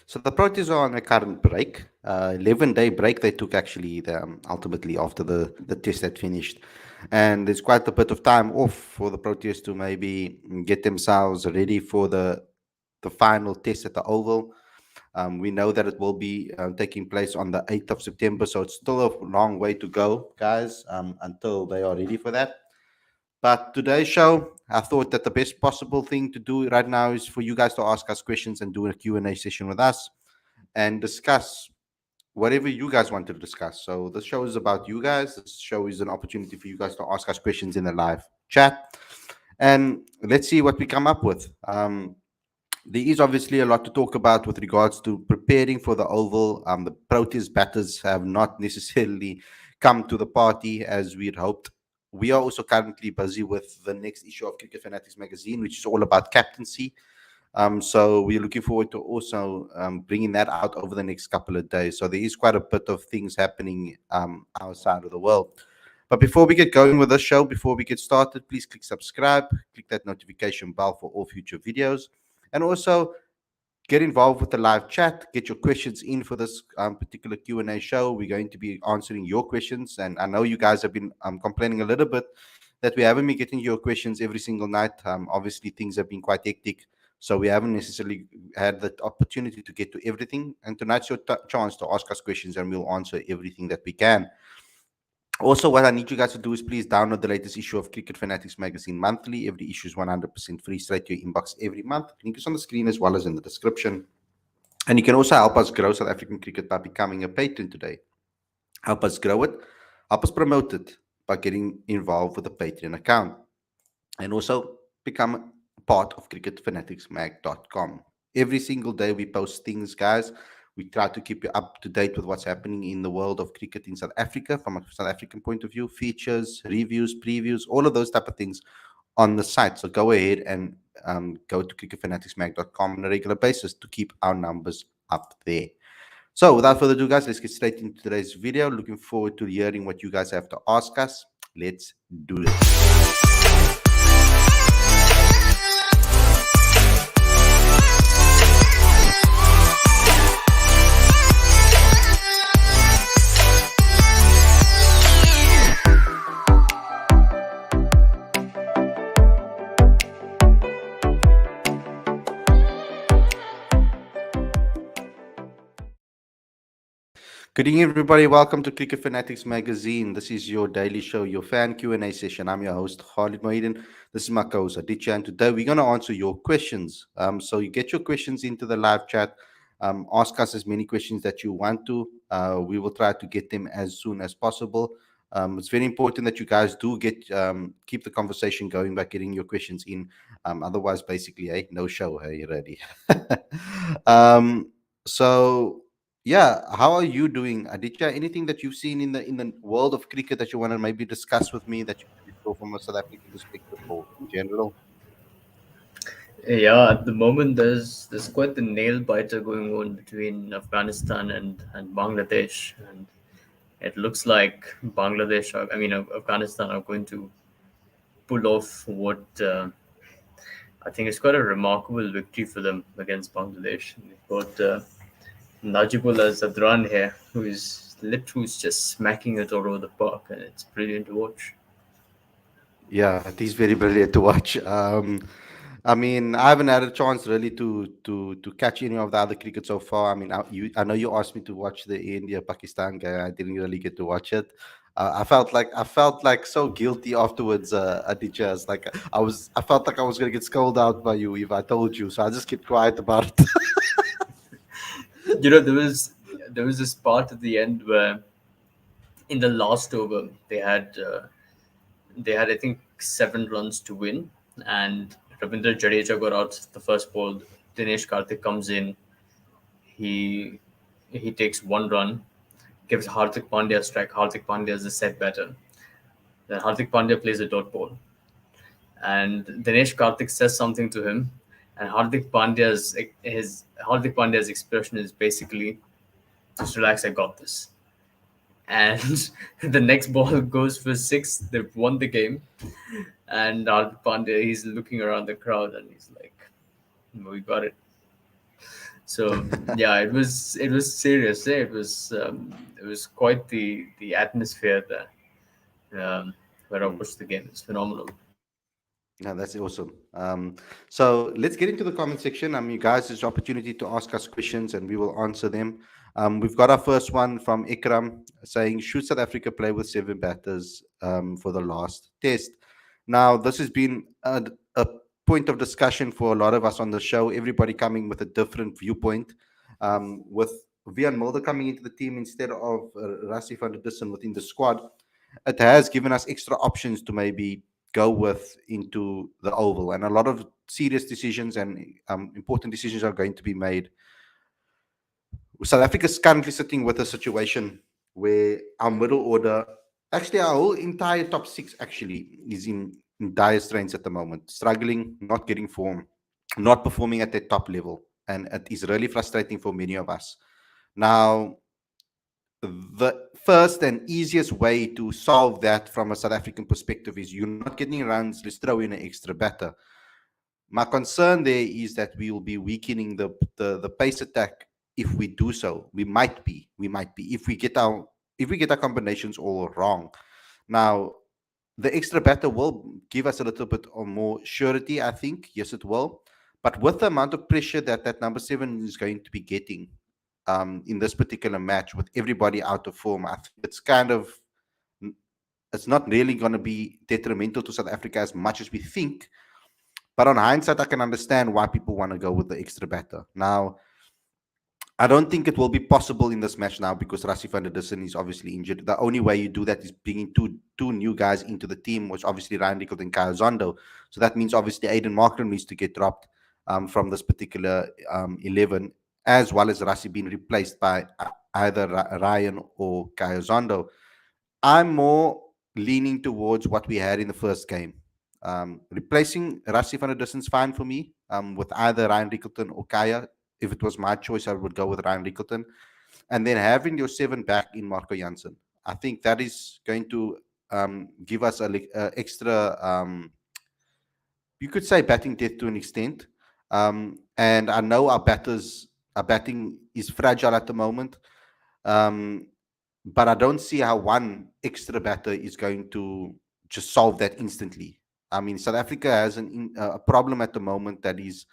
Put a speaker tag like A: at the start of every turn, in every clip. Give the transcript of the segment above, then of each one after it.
A: So the Proteas are on a current break, 11-day break they took actually ultimately after the test had finished. And there's quite a bit of time off for the Proteas to maybe get themselves ready for the final test at the Oval. We know that it will be taking place on the 8th of September, so it's still a long way to go, guys, until they are ready for that. But today's show, I thought that the best possible thing to do right now is for you guys to ask us questions and do a Q&A session with us and discuss whatever you guys want to discuss. So the show is about you guys. This show is an opportunity for you guys to ask us questions in the live chat. And let's see what we come up with. There is obviously a lot to talk about with regards to preparing for the Oval. The Proteas batters have not necessarily come to the party as we'd hoped. We are also currently busy with the next issue of Cricket Fanatics magazine, which is all about captaincy. So we're looking forward to also bringing that out over the next couple of days. So there is quite a bit of things happening outside of the world. But before we get going with the show, before we get started, please click subscribe, click that notification bell for all future videos, and also get involved with the live chat. Get your questions in for this particular Q&A show. We're going to be answering your questions, and I know you guys have been complaining a little bit that we haven't been getting your questions every single night. Obviously, things have been quite hectic, so we haven't necessarily had the opportunity to get to everything. And tonight's your chance to ask us questions, and we'll answer everything that we can. Also, what I need you guys to do is please download the latest issue of Cricket Fanatics magazine monthly. Every issue is 100% free, straight to your inbox every month. Link is on the screen as well as in the description. And you can also help us grow South African cricket by becoming a patron today. Help us grow it, help us promote it by getting involved with a Patreon account. And also become part of cricketfanaticsmag.com. Every single day we post things, guys. We try to keep you up to date with what's happening in the world of cricket in South Africa from a South African point of view, features, reviews, previews, all of those type of things on the site. So go ahead and go to cricketfanaticsmag.com on a regular basis to keep our numbers up there. So without further ado, guys, let's get straight into today's video. Looking forward to hearing what you guys have to ask us. Let's do this. Good evening, everybody. Welcome to Cricket Fanatics Magazine. This is your daily show, your fan Q&A session. I'm your host, Khalid. This is my co-host, Aditya, and today we're going to answer your questions. So you get your questions into the live chat. Ask us as many questions that you want to. We will try to get them as soon as possible. It's very important that you guys do keep the conversation going by getting your questions in. Otherwise, basically, hey, no show. Hey, ready? So yeah, how are you doing, Aditya? Anything that you've seen in the world of cricket that you want to maybe discuss with me that you maybe saw from a South African perspective or in general?
B: Yeah, at the moment there's quite the nail biter going on between Afghanistan and Bangladesh, and it looks like Afghanistan are going to pull off what I think is quite a remarkable victory for them against Bangladesh. They've got Najibullah Zadran here, who's just smacking it all over the park, and it's brilliant to watch.
A: Yeah, it is very brilliant to watch. I mean, I haven't had a chance really to catch any of the other cricket so far. I mean, I know you asked me to watch the India Pakistan game. I didn't really get to watch it. I felt like so guilty afterwards, Aditya. It's like I felt like I was gonna get scolded out by you if I told you. So I just kept quiet about it.
B: You know, there was this part at the end where in the last over they had I think 7 runs to win, and Ravindra Jadeja got out the first ball. Dinesh Karthik comes in. He he takes 1 run, gives Hardik Pandya a strike. Hardik Pandya is a set batter. Then Hardik Pandya plays a dot ball, and Dinesh Karthik says something to him, and Hardik Pandya's expression is basically just relax. I got this. And the next ball goes for six. They've won the game, and Hardik Pandya, he's looking around the crowd and he's like, "We got it." So yeah, it was serious. It was quite the atmosphere there, where I
A: Mm.
B: watched the game. It's phenomenal.
A: No, that's awesome. So let's get into the comment section. You guys, there's opportunity to ask us questions and we will answer them. We've got our first one from Ikram saying, should South Africa play with seven batters for the last test? Now, this has been a point of discussion for a lot of us on the show, everybody coming with a different viewpoint. With Vian Mulder coming into the team instead of Rassie van der Dussen within the squad, it has given us extra options to maybe go with into the oval, and a lot of serious decisions and important decisions are going to be made. South Africa is currently sitting with a situation where our middle order, actually our whole entire top six, actually is in dire straits at the moment, struggling, not getting form, not performing at their top level, and it is really frustrating for many of us. Now, the first and easiest way to solve that from a South African perspective is you're not getting runs, let's throw in an extra batter. My concern there is that we will be weakening the pace attack if we do so. We might be if we get our combinations all wrong. Now, the extra batter will give us a little bit of more surety, I think. Yes, it will. But with the amount of pressure that that number seven is going to be getting in this particular match, with everybody out of form, I think it's not really going to be detrimental to South Africa as much as we think. But on hindsight, I can understand why people want to go with the extra batter. Now, I don't think it will be possible in this match now because Rassie van der Dussen is obviously injured. The only way you do that is bringing two new guys into the team, which obviously Ryan Rickles and Kyle Zondo. So that means obviously Aiden Markram needs to get dropped from this particular 11, as well as Rassie being replaced by either Ryan or Kyle Zondo. I'm more leaning towards what we had in the first game. Replacing Rassie van der Dussen's fine for me with either Ryan Rickleton or Kaya. If it was my choice, I would go with Ryan Rickleton. And then having your seven back in Marco Janssen. I think that is going to give us a extra, you could say, batting depth to an extent. And I know our batting is fragile at the moment. Um, but I don't see how one extra batter is going to just solve that instantly. I mean, South Africa has a problem at the moment that is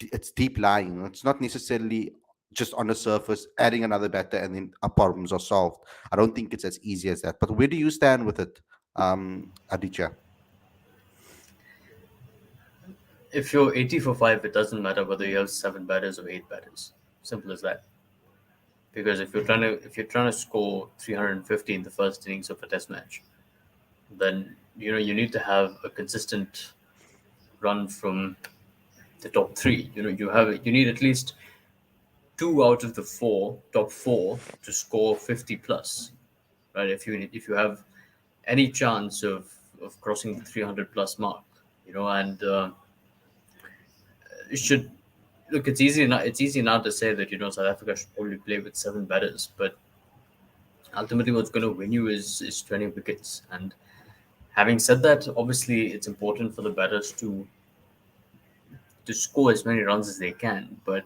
A: it's deep lying. It's not necessarily just on the surface adding another batter and then our problems are solved. I don't think it's as easy as that. But where do you stand with it, Aditya?
B: If you're 80 for 5, it doesn't matter whether you have seven batters or eight batters. Simple as that. Because if you're trying to score 350 in the first innings of a test match, then you need to have a consistent run from the top three. You need at least two out of the top four to score 50 plus, right? If you have any chance of crossing the 300 plus mark, and it should look. It's easy now to say that South Africa should probably play with seven batters, but ultimately what's going to win you is 20 wickets. And having said that, obviously it's important for the batters to score as many runs as they can, but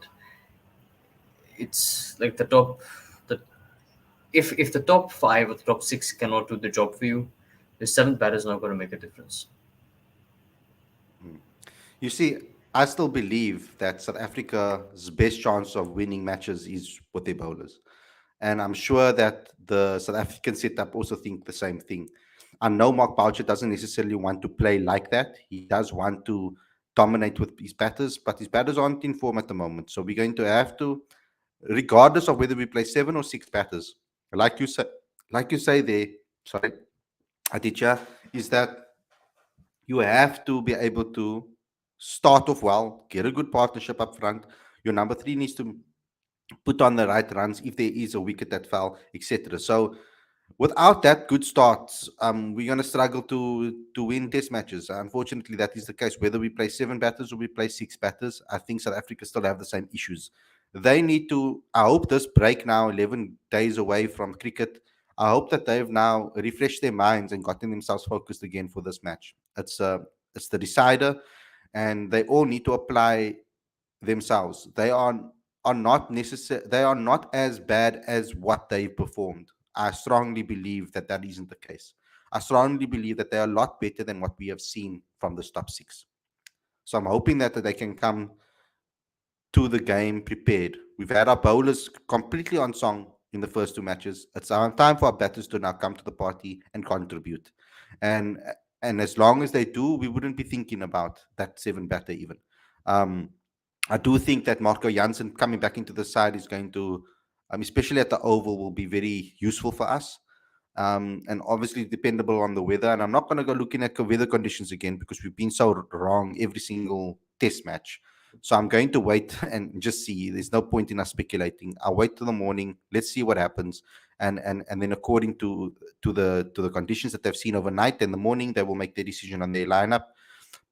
B: it's like the if the top five or the top six cannot do the job for you, the seventh batter is not going to make a difference.
A: Mm. You see, I still believe that South Africa's best chance of winning matches is with their bowlers. And I'm sure that the South African setup also think the same thing. I know Mark Boucher doesn't necessarily want to play like that. He does want to dominate with his batters, but his batters aren't in form at the moment. So we're going to have to, regardless of whether we play seven or six batters, like you say there, sorry, Aditya, is that you have to be able to start off well, get a good partnership up front. Your number three needs to put on the right runs if there is a wicket that fell, etc. So without that good starts, we're going to struggle to win test matches. Unfortunately, that is the case. Whether we play seven batters or we play six batters, I think South Africa still have the same issues. They need to. I hope this break now, 11 days away from cricket. I hope that they've now refreshed their minds and gotten themselves focused again for this match. It's the decider, and they all need to apply themselves. They are not necessary. They are not as bad as what they've performed. I strongly believe that that isn't the case. I strongly believe that they are a lot better than what we have seen from the top six. So I'm hoping that they can come to the game prepared. We've had our bowlers completely on song in the first two matches. It's time for our batters to now come to the party and contribute. And and as long as they do, we wouldn't be thinking about that seven batter even. Um, I do think that Marco Jansen coming back into the side is going to, especially at the Oval, will be very useful for us. And obviously dependable on the weather. And I'm not going to go looking at the weather conditions again because we've been so wrong every single test match. So I'm going to wait and just see. There's no point in us speculating. I'll wait till the morning. Let's see what happens, and then according to the conditions that they've seen overnight, in the morning they will make their decision on their lineup.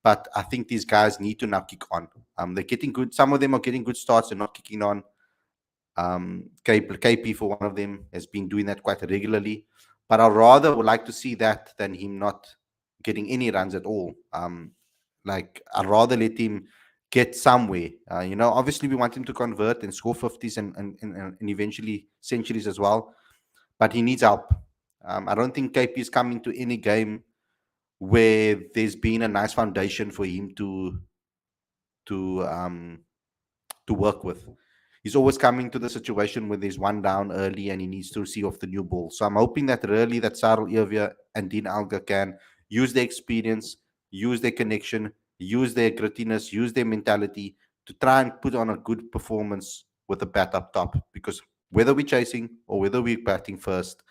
A: But I think these guys need to now kick on. They're getting good. Some of them are getting good starts. They're not kicking on. KP for one of them has been doing that quite regularly, but I rather would like to see that than him not getting any runs at all. Like I'd rather let him get somewhere. Obviously we want him to convert and score 50s and eventually centuries as well, but he needs help. I don't think KP is coming to any game where there's been a nice foundation for him to um, to work with. He's always coming to the situation where there's one down early and he needs to see off the new ball. So I'm hoping that really that Sarel Irvia and Dean Alga can use their experience, use their connection, use their grittiness, use their mentality to try and put on a good performance with the bat up top. Because whether we're chasing or whether we're batting first,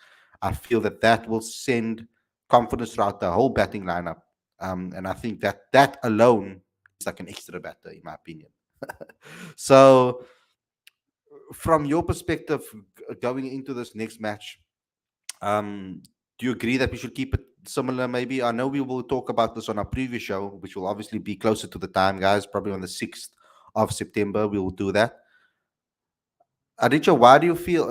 A: I feel that that will send confidence throughout the whole batting lineup. And I think that that alone is like an extra batter, in my opinion. So, from your perspective, going into this next match, um, do you agree that we should keep it similar? Maybe I know we will talk about this on our previous show, which will obviously be closer to the time, guys. Probably on the 6th of September, we will do that. Aditya, Why do you feel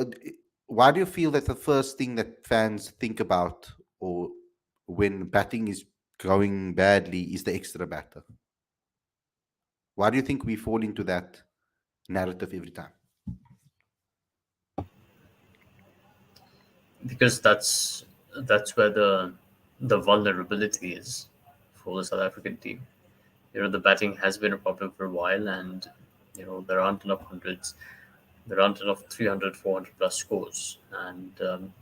A: that the first thing that fans think about, or when batting is going badly, is the extra batter? Why do you think we fall into that narrative every time?
B: Because that's where the vulnerability is for the South African team. The batting has been a problem for a while, and there aren't enough hundreds, there aren't enough 300, 400 plus scores, and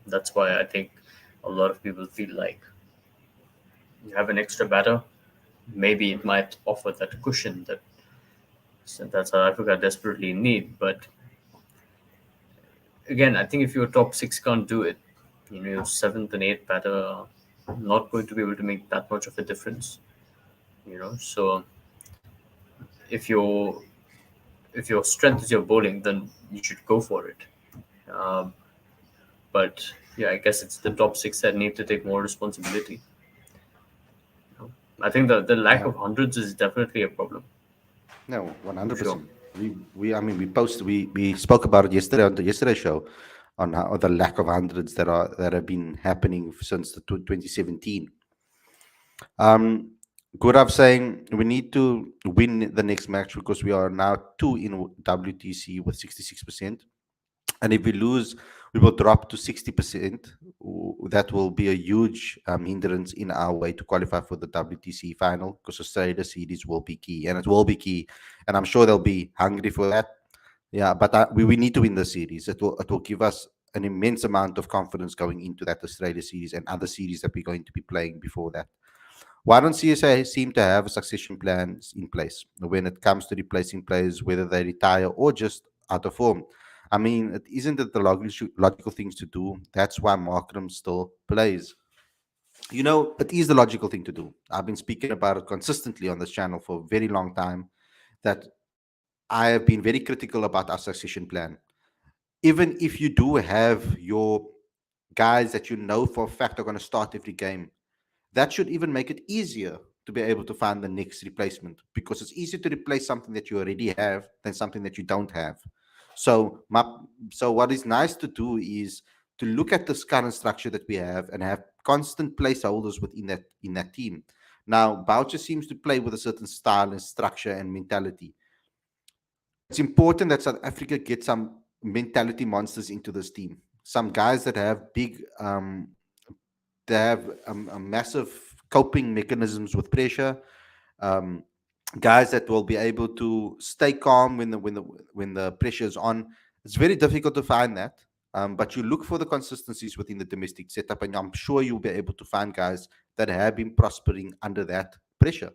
B: that's why I think a lot of people feel like you have an extra batter, maybe it might offer that cushion that South Africa desperately need. But again, I think if your top six can't do it, your seventh and eighth batter are not going to be able to make that much of a difference. So if your if your strength is your bowling, then you should go for it. Um, but yeah, I guess it's the top six that need to take more responsibility. I think the lack
A: Yeah.
B: of hundreds is definitely a problem
A: No, one
B: for
A: hundred
B: sure.
A: percent. I mean, we spoke about it yesterday on the yesterday show on how the lack of hundreds that have been happening since the 2017. Um, Gurav saying we need to win the next match because we are now two in WTC with 66%. And if we lose, we will drop to 60%. That will be a huge hindrance in our way to qualify for the WTC final because Australia series will be key, and it will be key. And I'm sure they'll be hungry for that. Yeah, but we need to win the series. It will give us an immense amount of confidence going into that Australia series and other series that we're going to be playing before that. Why don't CSA seem to have a succession plans in place when it comes to replacing players, whether they retire or just out of form? I mean, isn't it the logical things to do? That's why Markram still plays. It is the logical thing to do. I've been speaking about it consistently on this channel for a very long time that I have been very critical about our succession plan. Even if you do have your guys that you know for a fact are going to start every game, that should even make it easier to be able to find the next replacement because it's easier to replace something that you already have than something that you don't have. So, so what is nice to do is to look at this current structure that we have and have constant placeholders within that team. Now, Boucher seems to play with a certain style and structure and mentality. it's important that South Africa gets some mentality monsters into this team. Some guys that have big, they have a massive coping mechanisms with pressure. Um, Guys that will be able to stay calm when the pressure is on. It's very difficult to find that. But you look for the consistencies within the domestic setup, and I'm sure you'll be able to find guys that have been prospering under that pressure.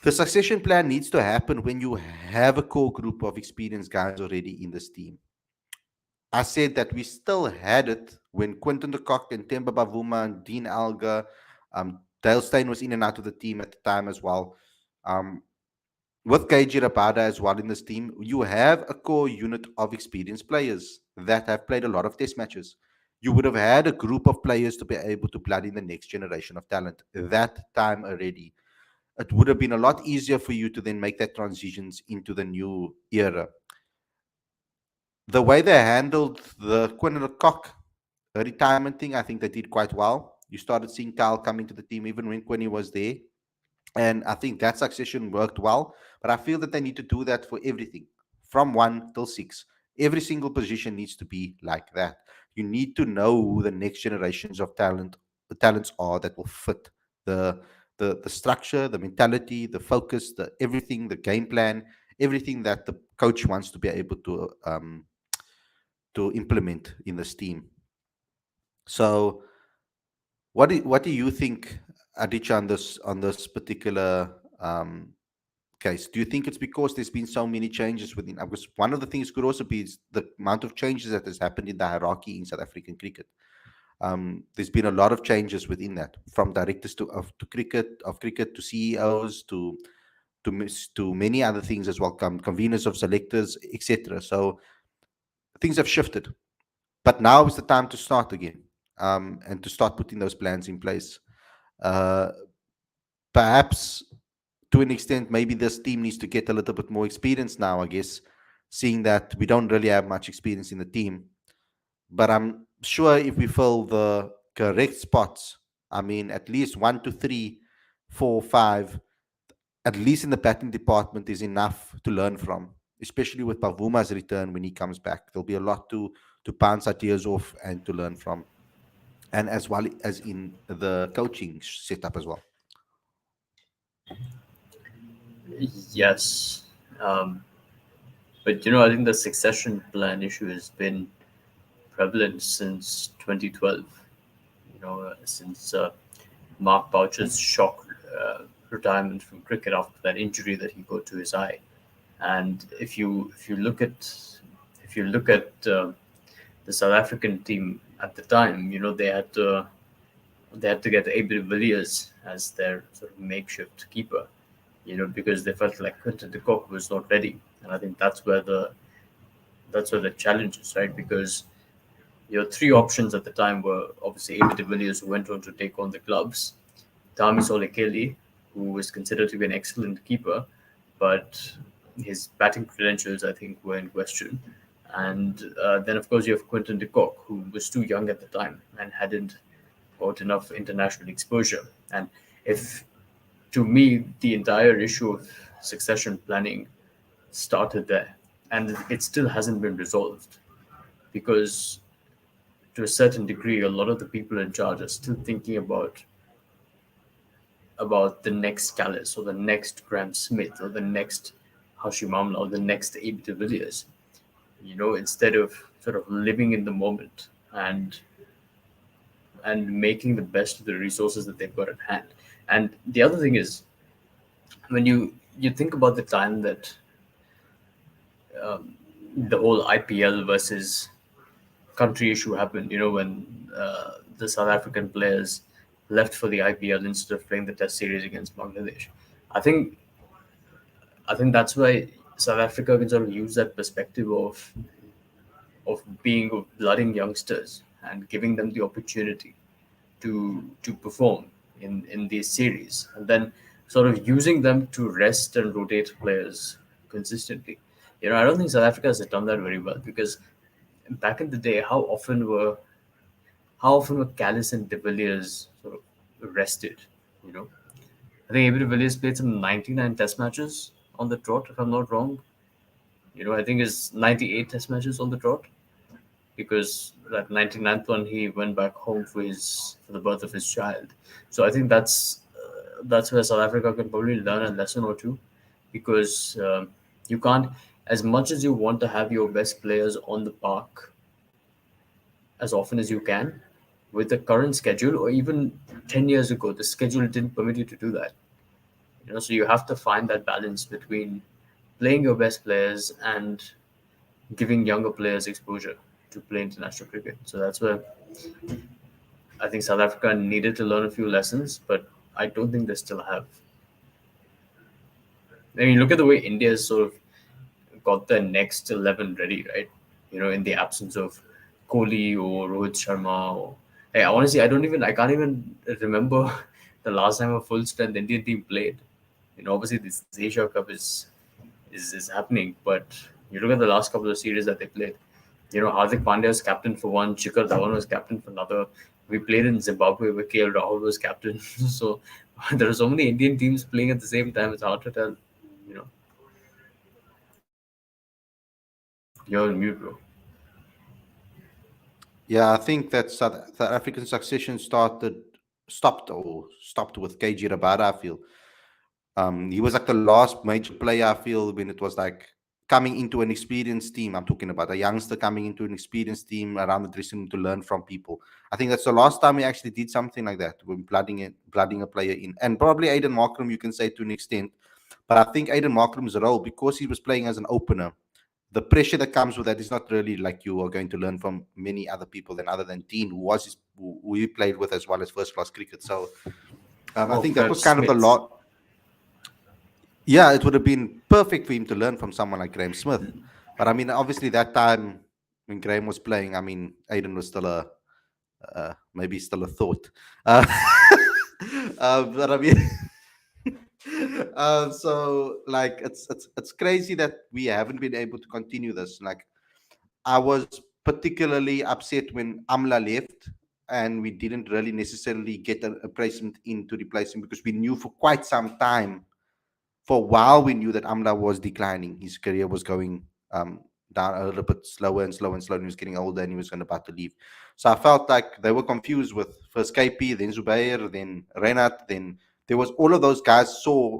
A: The succession plan needs to happen when you have a core group of experienced guys already in this team. I said that we still had it when Quinton de Kock and Temba Bavuma and Dean Alga, Dale Steyn was in and out of the team at the time as well. Um, with KG Rabada as well in this team, you have a core unit of experienced players that have played a lot of test matches. You would have had a group of players to be able to blood in the next generation of talent that time already. It would have been a lot easier for you to then make that transitions into the new era. The way they handled the Quinn Cock retirement thing, I think they did quite well. You started seeing Kyle coming to the team even when Quinny was there. And I think that succession worked well. But I feel that they need to do that for everything from 1 till 6. Every single position needs to be like that. You need to know who the next generations of the talents are that will fit the the structure, the mentality, the focus, the everything, the game plan, everything that the coach wants to be able to implement in this team. So what do you think, Aditya, on this particular case? Do you think it's because there's been so many changes within? Because one of the things could also be is the amount of changes that has happened in the hierarchy in South African cricket. There's been a lot of changes within that, from directors to cricket to CEOs to many other things as well, conveners of selectors, etc. So things have shifted. But now is the time to start again, and to start putting those plans in place. Uh, Perhaps to an extent, maybe this team needs to get a little bit more experience now, I guess, seeing that we don't really have much experience in the team. But I'm sure if we fill the correct spots, I mean, at least 1 to 3, 4, 5, at least in the batting department is enough to learn from, especially with Pavuma's return when he comes back. There'll be a lot to bounce ideas off and to learn from, and as well as in the coaching setup as well.
B: Yes. Um, but I think the succession plan issue has been prevalent since 2012. Since Mark Boucher's shock retirement from cricket after that injury that he got to his eye. And if you look at the South African team at the time, they had to get AB de Villiers as their sort of makeshift keeper, because they felt like Quinton de Kock was not ready. And I think that's where the challenge is, right? Because your three options at the time were obviously AB de Villiers, who went on to take on the clubs, Tami Solekeli, who was considered to be an excellent keeper, but his batting credentials, I think, were in question. And then, of course, you have Quinton de Kock, who was too young at the time and hadn't got enough international exposure. And if, to me, the entire issue of succession planning started there, and it still hasn't been resolved because, to a certain degree, a lot of the people in charge are still thinking about the next Callis or the next Graham Smith or the next Hashim Amla or the next Abe de Villiers, instead of sort of living in the moment and making the best of the resources that they've got at hand. And the other thing is, when you think about the time that the whole IPL versus country issue happened, when the South African players left for the IPL instead of playing the Test series against Bangladesh. I think I think that's why South Africa can sort of use that perspective of being of blooding youngsters and giving them the opportunity to perform in these series, and then sort of using them to rest and rotate players consistently. I don't think South Africa has done that very well, because back in the day, how often were Callis and De Villiers sort of rested? You know, I think AB de Villiers played some 99 Test matches on the trot, if I'm not wrong. I think his 98 test matches on the trot, because that 99th one he went back home for the birth of his child. So I think that's where South Africa can probably learn a lesson or two, because you can't, as much as you want to have your best players on the park as often as you can, with the current schedule, or even 10 years ago the schedule didn't permit you to do that. So you have to find that balance between playing your best players and giving younger players exposure to play international cricket. So that's where I think South Africa needed to learn a few lessons, but I don't think they still have. I mean, look at the way India has sort of got their next 11 ready, right? In the absence of Kohli or Rohit Sharma. Hey, honestly, I can't even remember the last time a full strength Indian team played. Obviously, this Asia Cup is happening, but you look at the last couple of series that they played. Hardik Pandya was captain for one, Shikhar Dhawan was captain for another. We played in Zimbabwe where KL Rahul was captain. So there are so many Indian teams playing at the same time. It's hard to tell. You know, you're on mute, bro.
A: Yeah, I think that South African succession stopped with KG Rabada, I feel. He was like the last major player, I feel, when it was like coming into an experienced team. I'm talking about a youngster coming into an experienced team around the dressing room to learn from people. I think that's the last time he actually did something like that, when blooding a player in. And probably Aiden Markram, you can say, to an extent. But I think Aiden Markram's role, because he was playing as an opener, the pressure that comes with that is not really like you are going to learn from many other people than other than Dean, who he played with as well as first class cricket. So I
B: Oh,
A: think that
B: Fred
A: was kind of the
B: Smith.
A: lot. Yeah, it would have been perfect for him to learn from someone like Graham Smith. But I mean, obviously, that time when Graham was playing, I mean, Aiden was still maybe still a thought. Uh, but I mean, so like it's crazy that we haven't been able to continue this. Like, I was particularly upset when Amla left, and we didn't really necessarily get a replacement in to replace him, because we knew for quite some time, for a while, we knew that Amla was declining. His career was going down a little bit slower and slower and slower. And he was getting older, and he was going about to leave. So I felt like they were confused with first KP, then Zubair, then Renat, then there was all of those guys saw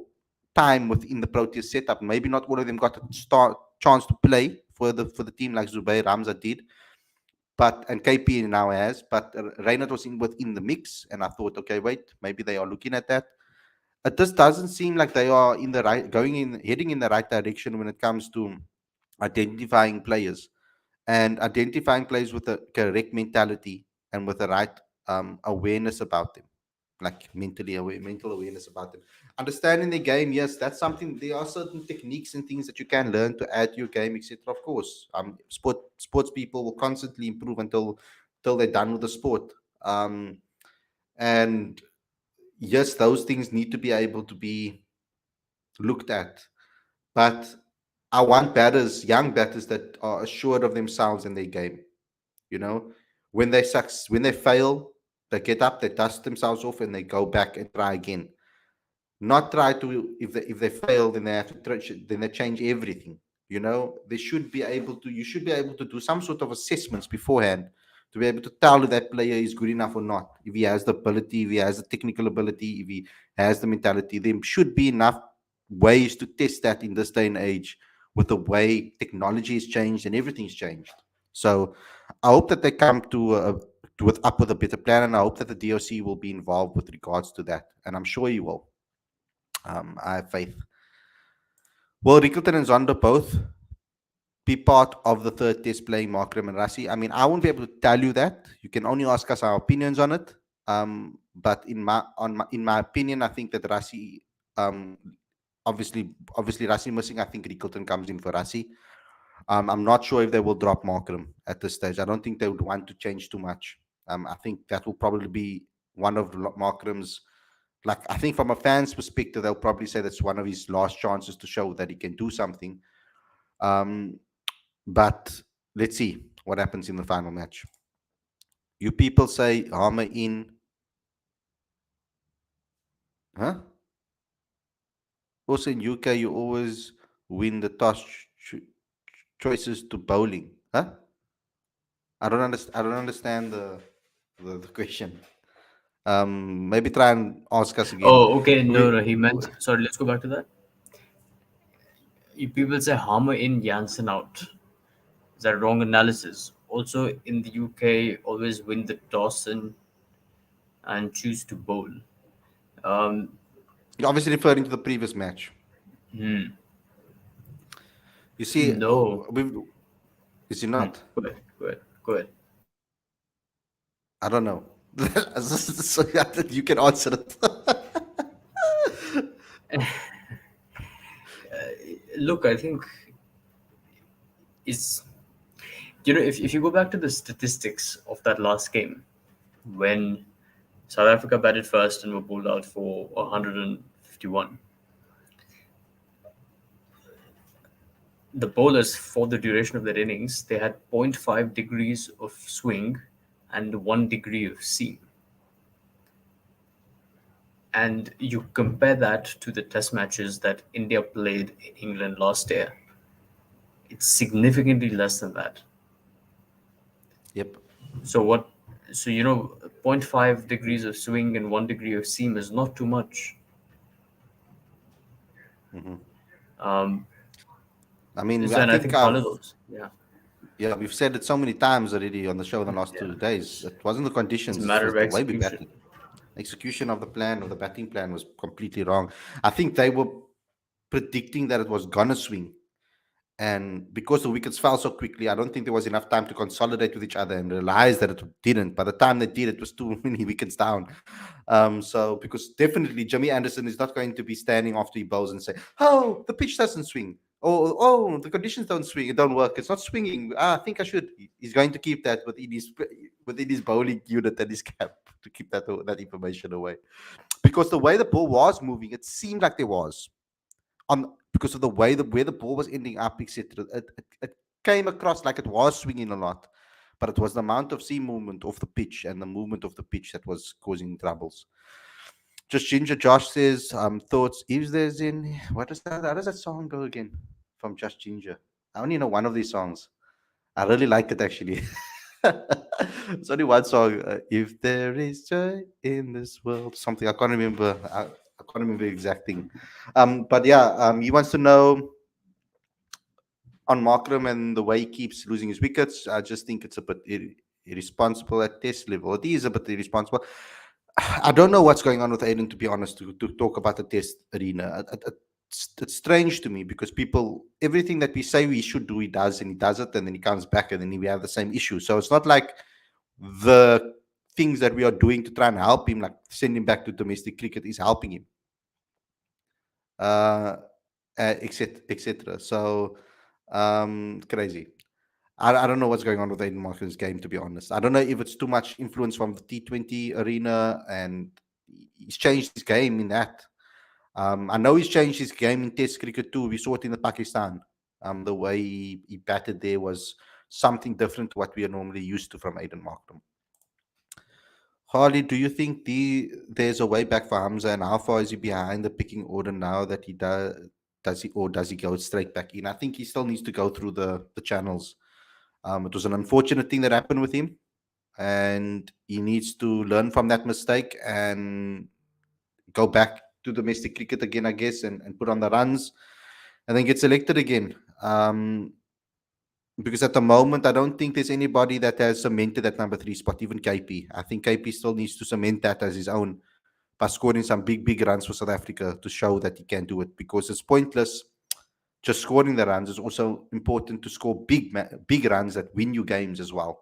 A: time within the Proteas setup. Maybe not all of them got a chance to play for the team like Zubair Ramza did, but and KP now has. But Reinhardt was within the mix, and I thought, okay, wait, maybe they are looking at that. It just doesn't seem like they are in the right, heading in the right direction when it comes to identifying players, and identifying players with the correct mentality and with the right awareness about them, like mental awareness about them, understanding the game. Yes, that's something. There are certain techniques and things that you can learn to add to your game, etc. Of course, sports people will constantly improve until they're done with the sport. And yes, those things need to be able to be looked at. But I want young batters that are assured of themselves in their game. You know, when they fail, they get up, they dust themselves off, and they go back and try again. Not try to, if they fail, then they have to then they change everything. They should be able to. You should be able to do some sort of assessments beforehand to be able to tell if that player is good enough or not. If he has the ability, if he has the technical ability, if he has the mentality, there should be enough ways to test that in this day and age, with the way technology has changed and everything's changed. So I hope that they come with a better plan, and I hope that the DOC will be involved with regards to that, and I'm sure he will. I have faith. Will Rickleton and Zondo both be part of the third test playing Markram and Rassi? I mean, I won't be able to tell you that. You can only ask us our opinions on it. But in my opinion, I think that Rassi, um, obviously Rassi missing. I think Rickleton comes in for Rassi. I'm not sure if they will drop Markram at this stage. I don't think they would want to change too much. I think that will probably be one of Markram's, like, I think from a fan's perspective, they'll probably say that's one of his last chances to show that he can do something. But let's see what happens in the final match. You people say Harmer in, huh? Also in UK, you always win the toss. choices to bowling. Huh? I don't understand. I don't understand the question. Maybe try and ask us again.
B: Oh, okay. No,
A: We,
B: no. He meant. Sorry, let's go back to that. People say Hammer in, Jansen out. Is that wrong analysis? Also, in the UK, always win the toss and choose to bowl. Um,
A: you're obviously referring to the previous match. You see,
B: no.
A: is it not?
B: Go ahead. Go ahead. Go ahead.
A: I don't know. So you can answer it.
B: Look, I think it's if you go back to the statistics of that last game when South Africa batted first and were bowled out for 151. The bowlers, for the duration of their innings, they had zero point 0.5 degrees of swing and 1 degree of seam. And you compare that to the test matches that India played in England last year, it's significantly less than that.
A: Yep.
B: So what? So zero point 0.5 degrees of swing and 1 degree of seam is not too much.
A: Hmm.
B: Um,
A: I mean,
B: so
A: I
B: and I
A: think
B: think Khalid also, yeah,
A: yeah, we've said it so many times already on the show in the last
B: yeah,
A: 2 days. It wasn't the
B: it's a
A: conditions; it
B: matter
A: was
B: of
A: the way we
B: execution.
A: batted. Execution of the plan or the batting plan was completely wrong. I think they were predicting that it was gonna swing. And because the wickets fell so quickly, I don't think there was enough time to consolidate with each other and realize that it didn't. By the time they did, it was too many wickets down. So because definitely Jimmy Anderson is not going to be standing after he bowls and say, "Oh, the pitch doesn't swing," or "Oh, the conditions don't swing, it don't work, it's not swinging. I think I should." He's going to keep that within his bowling unit and his camp to keep that information away. Because the way the ball was moving, it seemed like there was on because of the way where the ball was ending up, etc. It came across like it was swinging a lot, but it was the amount of sea movement off the pitch and the movement of the pitch that was causing troubles. Just Ginger Josh says, thoughts if there's in what is that? How does that song go again? From Just Ginger. I only know one of these songs. I really like it actually. It's only one song. If there is joy in this world, something I can't remember. I can't remember the exact thing. But yeah, he wants to know on Markram and the way he keeps losing his wickets. I just think it's a bit irresponsible at test level. It is a bit irresponsible. I don't know what's going on with Aiden, to be honest, to talk about the test arena. It's strange to me because people, everything that we say we should do, he does, and he does it, and then he comes back, and then we have the same issue. So it's not like the things that we are doing to try and help him, like send him back to domestic cricket, is helping him, uh, etc. So crazy. I don't know what's going on with Aiden Markham's game, to be honest. I don't know if it's too much influence from the T20 arena and he's changed his game in that. I know he's changed his game in Test cricket too. We saw it in the Pakistan. The way he batted there was something different to what we are normally used to from Aiden Markham. Harley, do you think there's a way back for Hamza, and how far is he behind the picking order now that he does he go straight back in? I think he still needs to go through the channels. It was an unfortunate thing that happened with him, and he needs to learn from that mistake and go back to domestic cricket again, I guess, and put on the runs and then get selected again. Because at the moment, I don't think there's anybody that has cemented that number 3 spot, even KP. I think KP still needs to cement that as his own by scoring some big runs for South Africa to show that he can do it, because it's pointless just scoring the runs. It's also important to score big runs that win you games as well.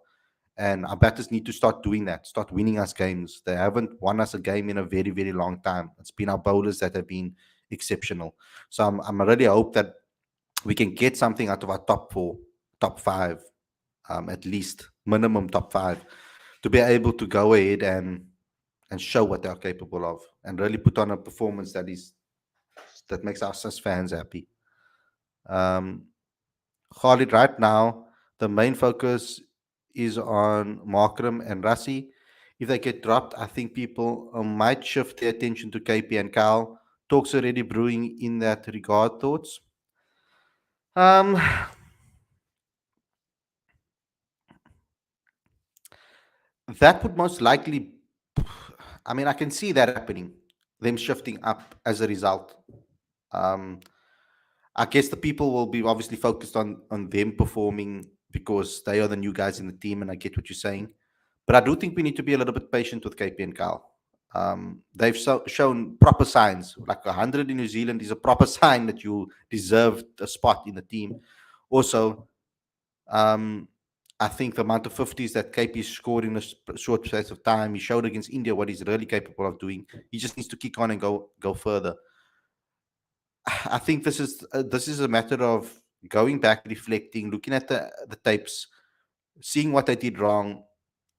A: And our batters need to start doing that, start winning us games. They haven't won us a game in a very long time. It's been our bowlers that have been exceptional. So I'm really hope that we can get something out of our top 4, top 5, at least minimum top 5, to be able to go ahead and show what they are capable of and really put on a performance that makes us as fans happy. Um, Khalid, right now, the main focus is on Markram and Rassi. If they get dropped, I think people might shift their attention to KP and Cal. Talks already brewing in that regard. Thoughts? Um, that would most likely, I mean, I can see that happening, them shifting up as a result. Um, I guess the people will be obviously focused on them performing because they are the new guys in the team, and I get what you're saying. But I do think we need to be a little bit patient with KP and Kyle. They've shown proper signs. Like 100 in New Zealand is a proper sign that you deserve a spot in the team. Also, um, I think the amount of 50s that KP scored in a short space of time, he showed against India what he's really capable of doing. He just needs to kick on and go further. I think this is a matter of going back, reflecting, looking at the tapes, seeing what they did wrong.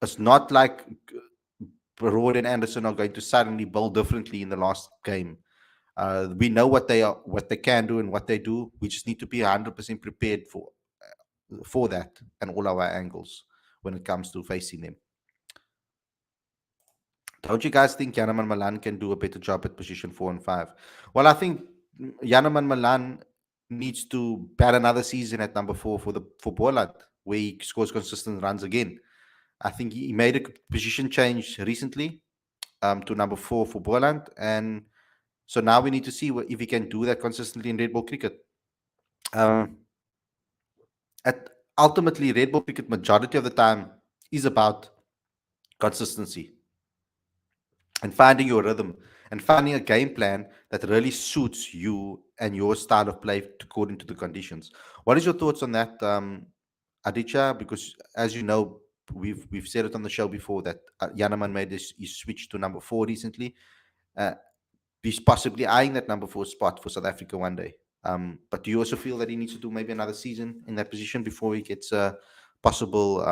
A: It's not like Royd and Anderson are going to suddenly bowl differently in the last game. We know what they are, what they can do, and what they do. We just need to be 100% prepared for that and all our angles when it comes to facing them. Don't you guys think Janneman Malan can do a better job at position 4 and 5? Well, I think Janneman Malan needs to bat another season at number 4 for Boland, where he scores consistent runs again. I think he made a position change recently to number 4 for Boland, and so now we need to see if he can do that consistently in red ball cricket. Um, at ultimately, red ball cricket majority of the time is about consistency and finding your rhythm and finding a game plan that really suits you and your style of play according to the conditions. What is your thoughts on that, Aditya? Because as you know, we've said it on the show before that Yanaman made this his switch to number 4 recently. Uh, he's possibly eyeing that number 4 spot for South Africa one day. But do you also feel that he needs to do maybe another season in that position before he gets a possible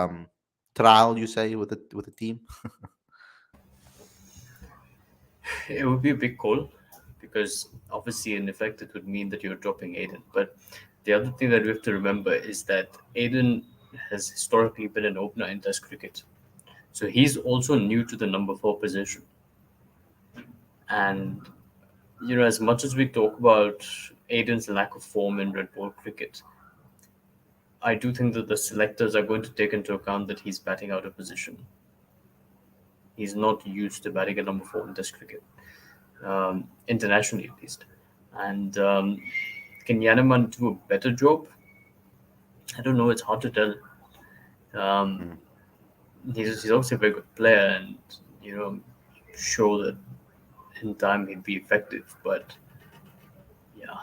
A: trial, you say, with the team?
B: It would be a big call because obviously, in effect, it would mean that you're dropping Aiden. But the other thing that we have to remember is that Aiden has historically been an opener in Test cricket. So he's also new to the number 4 position. And, as much as we talk about Aiden's lack of form in red ball cricket, I do think that the selectors are going to take into account that he's batting out of position. He's not used to batting at number 4 in Test cricket, internationally at least. And can Yaneman do a better job? I don't know. It's hard to tell. Um,
A: Mm.
B: he's obviously a very good player, and show that in time he'd be effective. But yeah,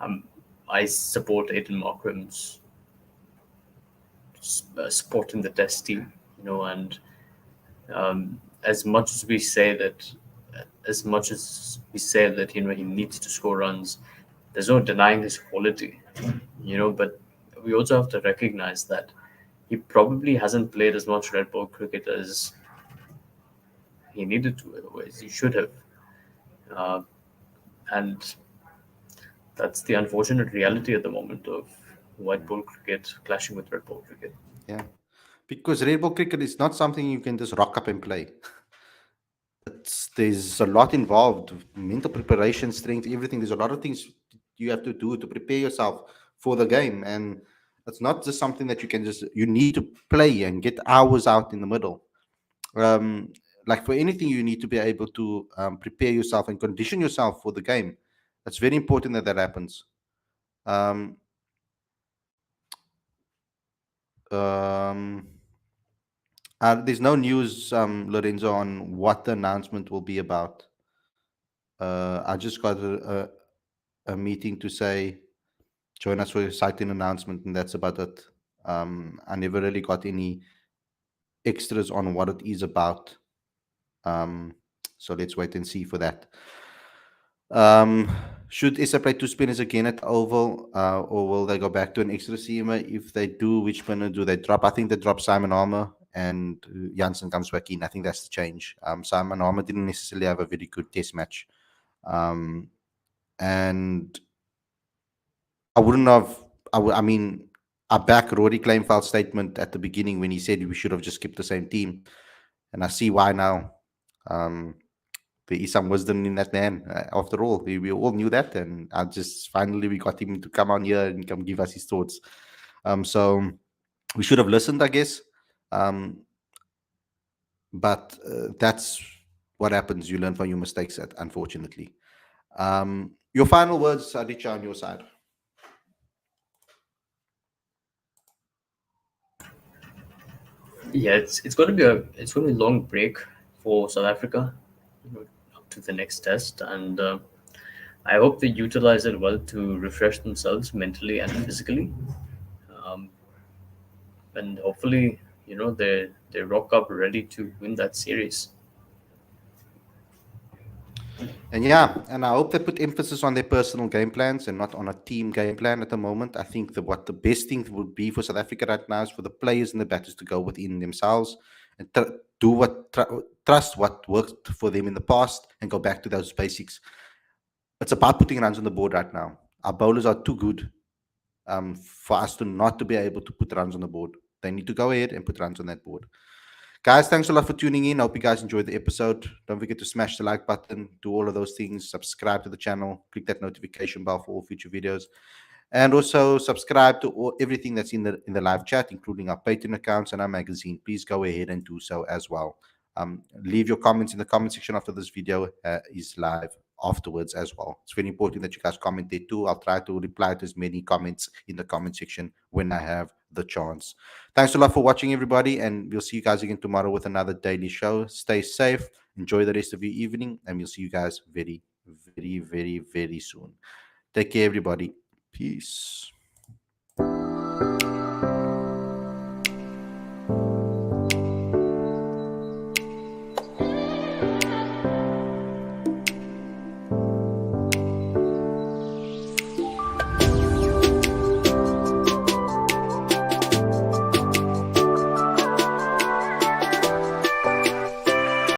B: um, I support Aiden Markram's support in the Test team. And as much as we say that, he needs to score runs, there's no denying his quality. But we also have to recognize that he probably hasn't played as much red ball cricket as he needed to, otherwise he should have. Uh, and that's the unfortunate reality at the moment of white ball cricket clashing with red ball cricket.
A: Yeah, because red ball cricket is not something you can just rock up and play. There's a lot involved, mental preparation, strength, everything. There's a lot of things you have to do to prepare yourself for the game, and it's not just something that you can just. You need to play and get hours out in the middle. Um, like for anything, you need to be able to prepare yourself and condition yourself for the game. It's very important that that happens. Um, um, there's no news, Lorenzo, on what the announcement will be about. I just got a meeting to say join us for a exciting announcement, and that's about it. I never really got any extras on what it is about. Um, so let's wait and see for that. Um, should SA play 2 spinners again at the Oval, or will they go back to an extra seamer? If they do, which spinner do they drop? I think they drop Simon Armour and Janssen comes back in. I think that's the change. Simon Armour didn't necessarily have a very good test match. And I wouldn't have. I mean, I back Rory Kleinfeld's statement at the beginning when he said we should have just kept the same team, and I see why now. Um, there is some wisdom in that man. After all, we all knew that, and I just finally we got him to come on here and come give us his thoughts. So we should have listened, I guess. Um, But that's what happens. You learn from your mistakes, unfortunately. Your final words, Aditya, on your side.
B: Yeah, it's going to be a long break for South Africa, up to the next test, and I hope they utilize it well to refresh themselves mentally and physically, um, and hopefully, they rock up ready to win that series.
A: And yeah, and I hope they put emphasis on their personal game plans and not on a team game plan at the moment. I think that what the best thing would be for South Africa right now is for the players and the batters to go within themselves and do trust what worked for them in the past and go back to those basics. It's about putting runs on the board right now. Our bowlers are too good for us to not to be able to put runs on the board. They need to go ahead and put runs on that board. Guys, thanks a lot for tuning in. I hope you guys enjoyed the episode. Don't forget to smash the like button, do all of those things, subscribe to the channel, click that notification bell for all future videos, and also subscribe to everything that's in the live chat, including our Patreon accounts and our magazine. Please go ahead and do so as well. Leave your comments in the comment section after this video is live afterwards as well. It's very important that you guys comment there too. I'll try to reply to as many comments in the comment section when I have the chance. Thanks a lot for watching, everybody, and we'll see you guys again tomorrow with another daily show. Stay safe, enjoy the rest of your evening, and we'll see you guys very, very, very, very soon. Take care, everybody. Peace.